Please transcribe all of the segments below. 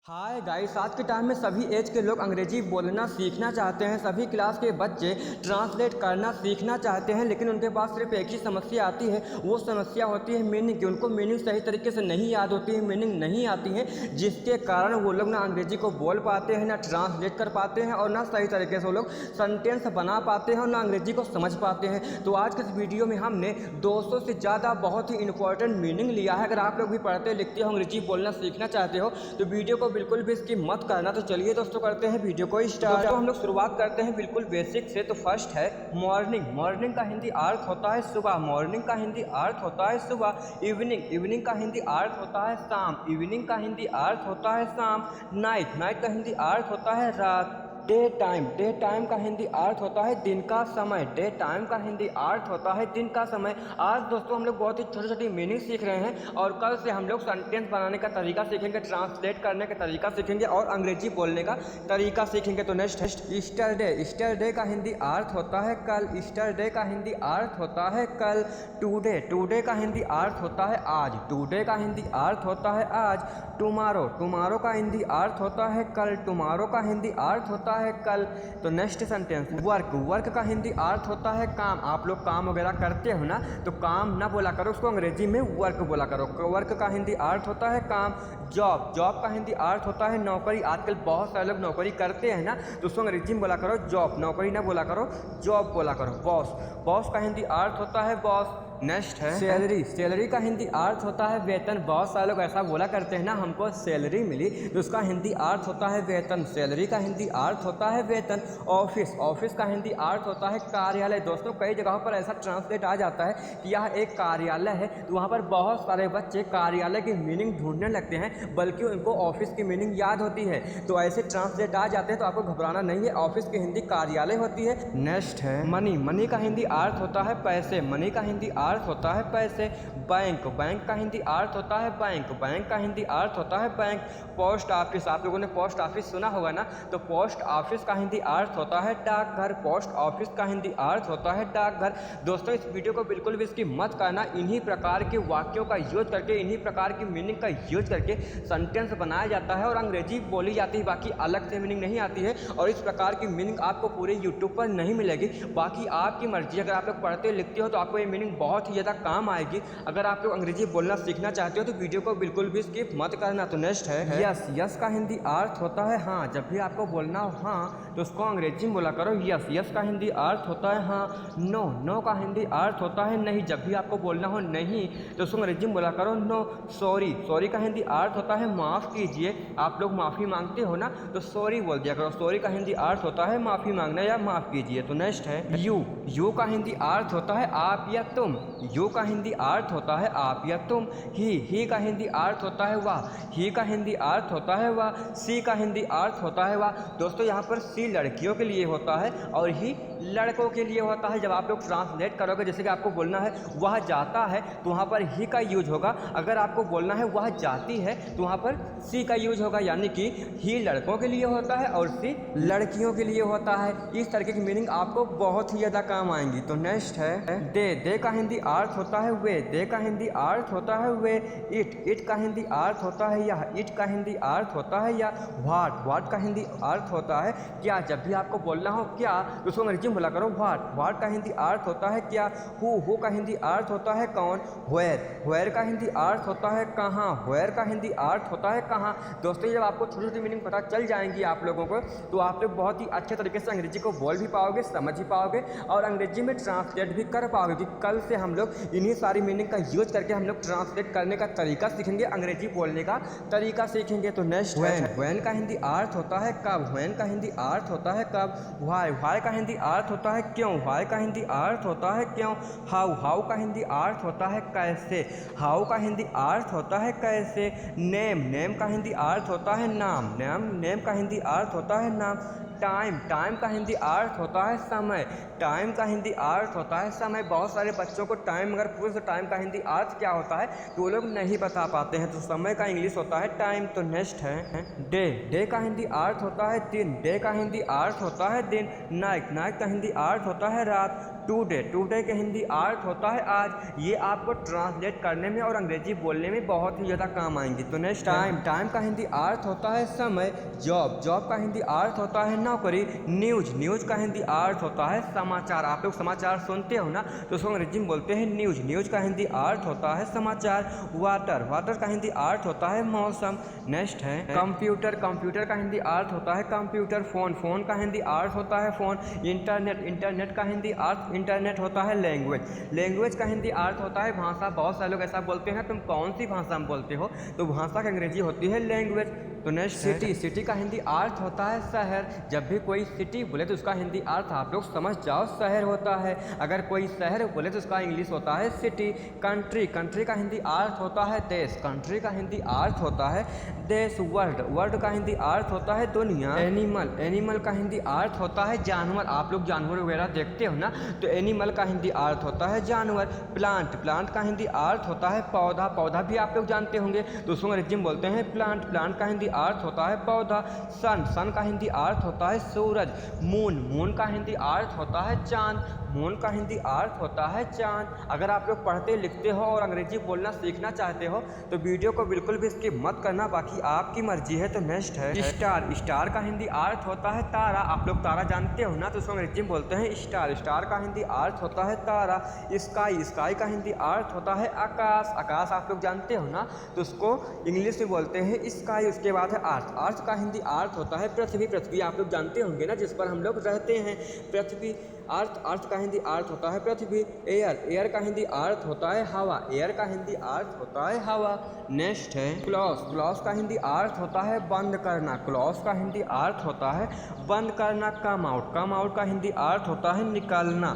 Hi guys, आज के time में सभी एज के लोग अंग्रेजी बोलना सीखना चाहते हैं। सभी क्लास के बच्चे ट्रांसलेट करना सीखना चाहते हैं, लेकिन उनके पास सिर्फ एक ही समस्या आती है। वो समस्या होती है मीनिंग की। उनको मीनिंग सही तरीके से नहीं याद होती है, मीनिंग नहीं आती है, जिसके कारण वो लोग ना अंग्रेजी को बोल पाते हैं, ना ट्रांसलेट कर पाते हैं और ना सही तरीके से वो लोग सेंटेंस बना पाते हैं और ना अंग्रेजी को समझ पाते हैं। तो आज के इस वीडियो में हमने 200 से ज़्यादा बहुत ही इंपॉर्टेंट मीनिंग लिया है। अगर आप लोग भी पढ़ते लिखते हो, अंग्रेजी बोलना सीखना चाहते हो, तो वीडियो को बिल्कुल भी इसकी मत करना। तो चलिए दोस्तों, करते हैं वीडियो को स्टार्ट। तो हम लोग शुरुआत करते हैं बिल्कुल बेसिक से। तो फर्स्ट है मॉर्निंग। मॉर्निंग का हिंदी अर्थ होता है सुबह। मॉर्निंग का हिंदी अर्थ होता है सुबह। इवनिंग। इवनिंग का हिंदी अर्थ होता है शाम। इवनिंग का हिंदी अर्थ होता है शाम। नाइट। नाइट का हिंदी अर्थ होता है रात। Day time. डे टाइम का हिंदी अर्थ होता है दिन का समय। डे टाइम का हिंदी अर्थ होता है दिन का समय। आज दोस्तों हम लोग बहुत ही छोटी छोटी मीनिंग सीख रहे हैं और कल से हम लोग सेंटेंस बनाने का तरीका सीखेंगे, ट्रांसलेट करने का तरीका सीखेंगे और अंग्रेजी बोलने का तरीका सीखेंगे। तो नेक्स्ट ईस्टरडे। ईस्टरडे का हिंदी अर्थ होता है कल। ईस्टरडे का हिंदी अर्थ होता है कल। टुडे। टुडे का हिंदी अर्थ होता है आज। टुडे का हिंदी अर्थ होता है आज। टुमारो। टुमारो का हिंदी अर्थ होता है कल। टुमारो का हिंदी अर्थ होता है कल। तो नेक्स्ट सेंटेंस वर्क। वर्क का हिंदी अर्थ होता है काम। आप लोग काम वगैरह करते हो ना, तो काम ना बोला करो, उसको अंग्रेजी में वर्क बोला करो। वर्क का हिंदी अर्थ होता है काम। जॉब। जॉब का हिंदी अर्थ होता है नौकरी। आजकल बहुत सारे लोग नौकरी करते हैं ना, तो उसको अंग्रेजी में बोला करो जॉब। नौकरी ना बोला करो, जॉब बोला करो। बॉस। बॉस का हिंदी अर्थ होता है बॉस। नेक्स्ट है सैलरी। सैलरी का हिंदी अर्थ होता है वेतन। बहुत सारे लोग ऐसा बोला करते हैं ना, हमको सैलरी मिली, तो उसका हिंदी अर्थ होता है वेतन। सैलरी का हिंदी अर्थ होता है वेतन। ऑफिस। ऑफिस का हिंदी अर्थ होता है कार्यालय। दोस्तों कई जगहों पर ऐसा ट्रांसलेट आ जाता है कि यह एक कार्यालय है, तो वहाँ पर बहुत सारे बच्चे कार्यालय की मीनिंग ढूंढने लगते हैं, बल्कि उनको ऑफिस की मीनिंग याद होती है। तो ऐसे ट्रांसलेट आ जाते हैं, तो आपको घबराना नहीं है। ऑफिस की हिंदी कार्यालय होती है। नेक्स्ट है मनी। मनी का हिंदी अर्थ होता है पैसे। मनी का हिंदी अर्थ होता है पैसे। बैंक। बैंक का हिंदी अर्थ होता है बैंक। बैंक का हिंदी अर्थ होता है बैंक। Post office. आप लोगों ने पोस्ट ऑफिस सुना होगा ना, तो पोस्ट ऑफिस का हिंदी अर्थ होता है डाकघर। पोस्ट ऑफिस का हिंदी अर्थ होता है डाकघर। दोस्तों इस वीडियो को बिल्कुल भी इसकी मत करना। इन्हीं प्रकार के वाक्यों का यूज करके, इन्हीं प्रकार की मीनिंग का यूज करके सेंटेंस बनाया जाता है और अंग्रेजी बोली जाती है। बाकी अलग से मीनिंग नहीं आती है और इस प्रकार की मीनिंग आपको पूरे यूट्यूब पर नहीं मिलेगी। बाकी आपकी मर्जी। अगर आप लोग पढ़ते लिखते हो तो आपको ये मीनिंग बहुत ही ज़्यादा काम आएगी। अगर आप लोग अंग्रेजी बोलना सीखना चाहते हो तो वीडियो को बिल्कुल भी स्किप मत करना। तो नेक्स्ट है यस। यस का हिंदी अर्थ होता है हाँ। जब भी आपको बोलना हो हाँ, तो उसको अंग्रेजी में बोला करो यस। यस का हिंदी अर्थ होता है हाँ। नो। नो का हिंदी अर्थ होता है नहीं। जब भी आपको बोलना हो नहीं, तो उसको अंग्रेजी में बोला करो नो। सॉरी। सॉरी का हिंदी अर्थ होता है माफ़ कीजिए। आप लोग माफ़ी मांगते हो ना, तो सॉरी बोल दिया करो। सॉरी का हिंदी अर्थ होता है माफ़ी मांगना या माफ़ कीजिए। तो नेक्स्ट है यू। यू का हिंदी अर्थ होता है आप या तुम। यू का हिंदी अर्थ होता है आप या तुम। ही का हिंदी अर्थ होता है वाह। ही का हिंदी अर्थ होता है वाह। सी का हिंदी अर्थ होता है वाह। दोस्तों यहाँ पर सी लड़कियों के लिए होता है और ही लड़कों के लिए होता है। जब आप लोग ट्रांसलेट करोगे, जैसे कि आपको बोलना है वह जाता है, तो वहाँ पर ही का यूज होगा। अगर आपको बोलना है वह जाती है, तो वहाँ पर सी का यूज होगा। यानी कि ही लड़कों के लिए होता है और सी लड़कियों के लिए होता है। इस तरीके की मीनिंग आपको बहुत ही ज़्यादा काम आएंगी। तो नेक्स्ट है दे। दे का हिंदी अर्थ होता है वे। दे का हिंदी अर्थ होता है वे। इट। इट का हिंदी अर्थ होता है यह। इट का हिंदी अर्थ होता है या। व्हाट। व्हाट का हिंदी अर्थ होता है क्या। जब भी आपको बोलना हो क्या, तो उसको अंग्रेजी में बोला करो व्हाट। व्हाट का हिंदी अर्थ होता है क्या। हु का हिंदी अर्थ होता है कौन। व्हेयर। व्हेयर का हिंदी अर्थ होता है कहाँ। व्हेयर का हिंदी अर्थ होता है कहाँ। दोस्तों जब आपको छोटी छोटी मीनिंग पता चल जाएंगी आप लोगों को, तो आप लोग बहुत ही अच्छे तरीके से अंग्रेजी को बोल भी पाओगे, समझ भी पाओगे और अंग्रेजी में ट्रांसलेट भी कर पाओगे। कि कल से हम लोग इन्हीं सारी मीनिंग का यूज करके हम लोग ट्रांसलेट करने का तरीका सीखेंगे, अंग्रेजी बोलने का तरीका सीखेंगे। तो नेक्स्ट व्हेन। व्हेन का हिंदी अर्थ होता है कब। व्हेन का हिंदी अर्थ होता है कब। व्हाई। व्हाई का हिंदी अर्थ होता है क्यों। व्हाई का हिंदी अर्थ होता है क्यों। हाउ। हाउ का हिंदी अर्थ होता है कैसे। हाउ का हिंदी अर्थ होता है कैसे। नेम। नेम का हिंदी अर्थ होता है नाम। नेम। नेम का हिंदी अर्थ होता है नाम। टाइम, टाइम का हिंदी अर्थ होता है समय, टाइम का हिंदी अर्थ होता है समय। बहुत सारे बच्चों को टाइम अगर पूछे तो टाइम का हिंदी अर्थ क्या होता है तो वो लोग नहीं बता पाते हैं, तो समय का इंग्लिश होता है टाइम। तो नेक्स्ट है डे, डे का हिंदी अर्थ होता है दिन, डे का हिंदी अर्थ होता है दिन। नाइट, नाइट का हिंदी अर्थ होता है रात। टुडे, टुडे के हिंदी अर्थ होता है आज। ये आपको ट्रांसलेट करने में और अंग्रेजी बोलने में बहुत ही ज़्यादा काम आएंगी। तो नेक्स्ट टाइम, टाइम का हिंदी अर्थ होता है समय। जॉब, जॉब का हिंदी अर्थ होता है नौकरी। न्यूज, न्यूज का हिंदी अर्थ होता है समाचार। आप लोग समाचार सुनते हो ना तो उसको अंग्रेजी में बोलते हैं न्यूज, न्यूज का हिंदी अर्थ होता है समाचार। वाटर, वाटर का हिंदी अर्थ होता है मौसम। नेक्स्ट है कंप्यूटर, कंप्यूटर का हिंदी अर्थ होता है कंप्यूटर। फोन, फोन का हिंदी अर्थ होता है फोन। इंटरनेट, इंटरनेट का हिंदी अर्थ इंटरनेट होता है लैंग्वेज, लैंग्वेज का हिंदी अर्थ होता है भाषा। बहुत सारे लोग ऐसा बोलते हैं तुम कौन सी भाषा में बोलते हो, तो भाषा की अंग्रेजी होती है लैंग्वेज। तो नेक्स्ट सिटी, सिटी का हिंदी अर्थ होता है शहर। जब भी कोई सिटी बोले तो उसका हिंदी अर्थ आप लोग समझ जाओ शहर होता है। अगर कोई शहर बोले तो उसका इंग्लिश होता है सिटी। कंट्री, कंट्री का हिंदी अर्थ होता है देश, कंट्री का हिंदी अर्थ होता है देश। वर्ल्ड, वर्ल्ड का हिंदी अर्थ होता है दुनिया। एनिमल, एनिमल का हिंदी अर्थ होता है जानवर। आप लोग जानवर वगैरह देखते हो ना तो एनिमल का हिंदी अर्थ होता है जानवर। प्लांट, प्लांट का हिंदी अर्थ होता है पौधा, पौधा भी आप लोग जानते होंगे तो उसको अंग्रेजी में बोलते हैं प्लांट, प्लांट का हिंदी अर्थ होता है पौधा। सन, सन का हिंदी अर्थ होता है सूरज। मून, मून का हिंदी अर्थ होता है चांद, मून का हिंदी अर्थ होता है चांद। अगर आप लोग पढ़ते लिखते हो और अंग्रेजी बोलना सीखना चाहते हो तो वीडियो को बिल्कुल भी स्किप मत करना, बाकी आपकी मर्जी है। तो नेक्स्ट है स्टार, स्टार का हिंदी अर्थ होता है तारा। आप लोग तारा जानते हो ना तो उसको अंग्रेजी में बोलते हैं स्टार, स्टार का हिंदी अर्थ होता है तारा। स्काई, स्काई का हिंदी अर्थ होता है आकाश, आकाश आप लोग जानते हो ना तो उसको इंग्लिश में बोलते हैं स्काई। उसके बाद है अर्थ, अर्थ का हिंदी अर्थ होता है पृथ्वी, पृथ्वी आप लोग जानते होंगे ना जिस पर हम लोग रहते हैं पृथ्वी। अर्थ, अर्थ का हिंदी अर्थ होता है पृथ्वी। एयर, एयर का हिंदी अर्थ होता है हवा, एयर का हिंदी अर्थ होता है हवा। नेक्स्ट है क्लॉज, क्लॉज का हिंदी अर्थ होता है बंद करना, क्लॉज का हिंदी अर्थ होता है बंद करना। कम आउट, कम आउट का हिंदी अर्थ होता है निकलना,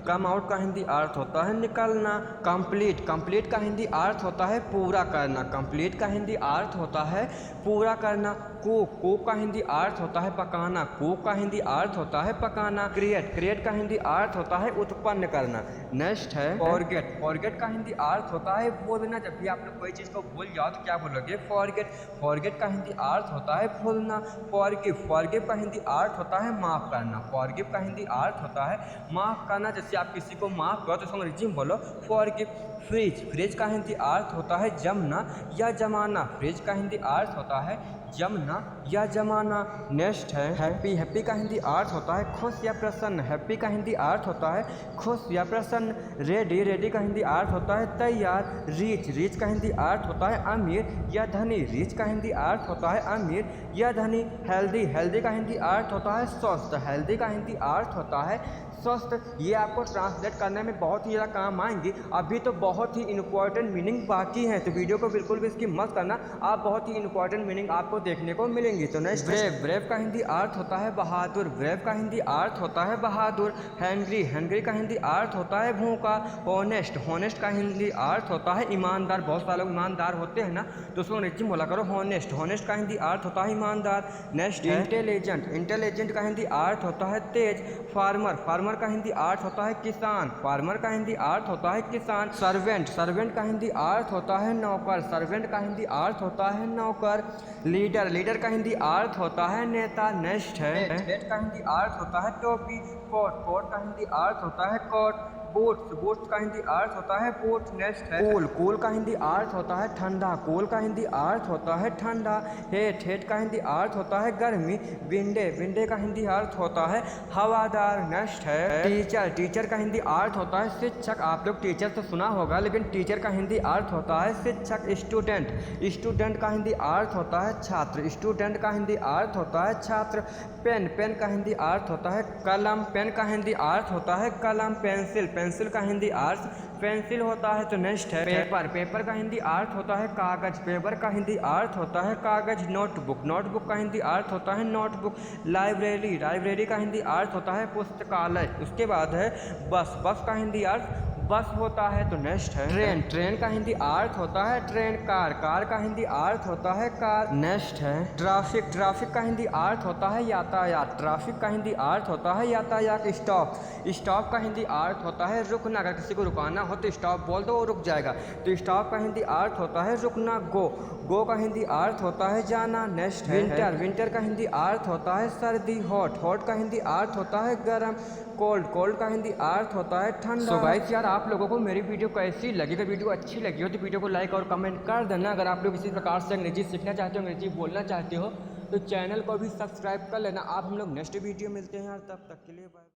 कम आउट का हिंदी अर्थ होता है निकलना। कंप्लीट, कंप्लीट का हिंदी अर्थ होता है पूरा करना, कंप्लीट का हिंदी अर्थ होता है पूरा करना। कुक, कुक का हिंदी अर्थ होता है पकाना, कुक का हिंदी अर्थ होता है पकाना। क्रिएट, क्रिएट का हिंदी अर्थ होता है उत्पन्न करना। नेक्स्ट है फॉरगेट, फॉरगेट का हिंदी अर्थ होता है भूलना। जब भी आप लोग कोई चीज़ को भूल जाओ तो क्या बोलोगे फॉरगेट, फॉरगेट का हिंदी अर्थ होता है भूलना। फॉरगिव, फॉरगिव का हिंदी अर्थ होता है माफ़ करना, फॉरगिव का हिंदी अर्थ होता है माफ़ करना। जैसे आप किसी को माफ़ करो तो उसको अंग्रेजी में बोलो फॉरगिव। फ्रिज, फ्रिज का हिंदी अर्थ होता है जमना या जमाना, फ्रिज का हिंदी अर्थ होता है जमना या जमाना। नेक्स्ट है हैप्पी, हैप्पी का हिंदी अर्थ होता है खुश या प्रसन्न, हैप्पी का हिंदी अर्थ होता है खुश या प्रसन्न। रेडी, रेडी का हिंदी अर्थ होता है तैयार। रिच, रिच का हिंदी अर्थ होता है अमीर या धनी, रिच का हिंदी अर्थ होता है अमीर या धनी। हेल्दी, हेल्दी का हिंदी अर्थ होता है स्वस्थ, हेल्दी का हिंदी अर्थ होता है स्वस्थ। ये आपको ट्रांसलेट करने में बहुत ही ज़्यादा काम आएंगी। अभी तो बहुत ही इंपॉर्टेंट मीनिंग बाकी हैं तो वीडियो को बिल्कुल भी इसकी मत करना, आप बहुत ही इंपॉर्टेंट मीनिंग आपको देखने को मिलेंगी। तो नेक्स्ट ब्रेव, ब्रेव का हिंदी अर्थ होता है बहादुर, ब्रेव का हिंदी अर्थ होता है बहादुर। हैंग्री, हैंग्री का हिंदी अर्थ होता है भूखा। हॉनेस्ट, हॉनेस्ट का हिंदी अर्थ होता है ईमानदार। बहुत सारे लोग ईमानदार होते हैं ना तो उसको अंग्रेजी में बोला करो हॉनेस्ट, हॉनेस्ट का हिंदी अर्थ होता है ईमानदार। नेक्स्ट इंटेलिजेंट, इंटेलिजेंट का हिंदी अर्थ होता है तेज। फार्मर, फार्मर का हिंदी अर्थ होता है किसान, फार्मर का हिंदी अर्थ होता है किसान। सर्वेंट, सर्वेंट का हिंदी अर्थ होता है नौकर, सर्वेंट का हिंदी अर्थ होता है नौकर। लीडर, लीडर का हिंदी अर्थ होता है नेता। नेक्स्ट है हेड का हिंदी अर्थ होता है टोपी। कोट, कोट का हिंदी अर्थ होता है कोट। बूट्स, बूट्स का हिंदी अर्थ होता है बूट। नेक्स्ट है कूल, कूल का हिंदी अर्थ होता है ठंडा, कूल का हिंदी अर्थ होता है ठंडा। हेट, हेट का हिंदी अर्थ होता है गर्मी। विंडे, विंडे का हिंदी अर्थ होता है हवादार। नेक्स्ट है टीचर, टीचर का हिंदी अर्थ होता है शिक्षक। आप लोग टीचर तो सुना होगा लेकिन टीचर का हिंदी अर्थ होता है शिक्षक। स्टूडेंट, स्टूडेंट का हिंदी अर्थ होता है छात्र, स्टूडेंट का हिंदी अर्थ होता है छात्र। पेन, पेन का हिंदी अर्थ होता है कलम, पेन का हिंदी अर्थ होता है कलम। पेंसिल, पेंसिल का हिंदी अर्थ पेंसिल होता है। तो नेक्स्ट है पेपर, पेपर का हिंदी अर्थ होता है कागज, पेपर का हिंदी अर्थ होता है कागज। नोटबुक, नोटबुक का हिंदी अर्थ होता है नोटबुक। लाइब्रेरी, लाइब्रेरी का हिंदी अर्थ होता है पुस्तकालय। उसके बाद है बस, बस का हिंदी अर्थ बस होता है तो नेक्स्ट है ट्रेन। ट्रेन का हिंदी अर्थ होता है ट्रेन। कार। कार का हिंदी अर्थ होता है कार। नेक्स्ट है ट्रैफिक। ट्रैफिक का हिंदी अर्थ होता है यातायात। ट्रैफिक का हिंदी अर्थ होता है यातायात। स्टॉप। स्टॉप का हिंदी अर्थ होता है रुकना। अगर किसी को रुकाना हो तो स्टॉप बोल दो, वो रुक जाएगा। तो स्टॉप का हिंदी अर्थ होता है रुकना। गो। गो का हिंदी अर्थ होता है जाना। नेक्स्ट है विंटर। विंटर का हिंदी अर्थ होता है सर्दी। हॉट। हॉट का हिंदी अर्थ होता है गर्म। कोल्ड। कोल्ड का हिंदी अर्थ होता है ठंडा। सो गाइस यार, आप लोगों को मेरी वीडियो कैसी लगी? अगर वीडियो अच्छी लगी हो तो वीडियो को लाइक और कमेंट कर देना। अगर आप लोग इसी प्रकार से अंग्रेजी सीखना चाहते हो, अंग्रेजी बोलना चाहते हो, तो चैनल को भी सब्सक्राइब कर लेना। आप हम लोग नेक्स्ट वीडियो मिलते हैं यार, तब तक के लिए बाय।